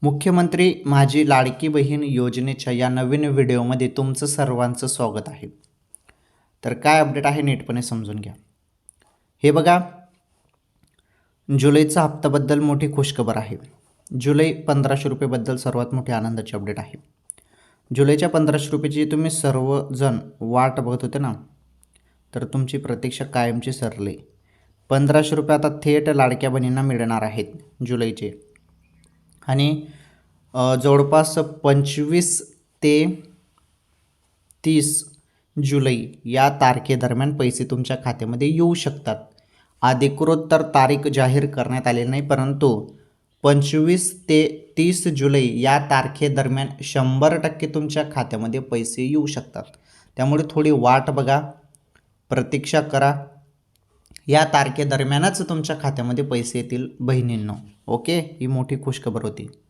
मुख्यमंत्री माझी लाडकी बहीण योजनेच्या या नवीन व्हिडिओमध्ये तुमचं सर्वांचं स्वागत आहे. तर काय अपडेट आहे नीटपणे समजून घ्या. हे बघा, जुलैचा हप्त्याबद्दल मोठी खुशखबर आहे. जुलै 1500 रुपयेबद्दल सर्वात मोठी आनंदाची अपडेट आहे. जुलैच्या 1500 रुपयेची तुम्ही सर्वजण वाट बघत होते ना, तर तुमची प्रतीक्षा कायमची सरली. 1500 रुपये आता थेट लाडक्या बहिणींना मिळणार आहेत जुलैचे. आणि जवळपास 25 ते 30 जुलै या तारखेदरम्यान पैसे तुमच्या खात्यामध्ये येऊ शकतात. अधिकृत तर तारीख जाहीर करण्यात आलेली नाही, परंतु 25 ते 30 जुलै या तारखेदरम्यान 100% तुमच्या खात्यामध्ये पैसे येऊ शकतात. त्यामुळे थोडी वाट बघा, प्रतीक्षा करा. या तारखेदरम्यानच तुमच्या खात्यामध्ये पैसे येतील बहिणींनो. ओके, ही मोठी खुशखबर होती.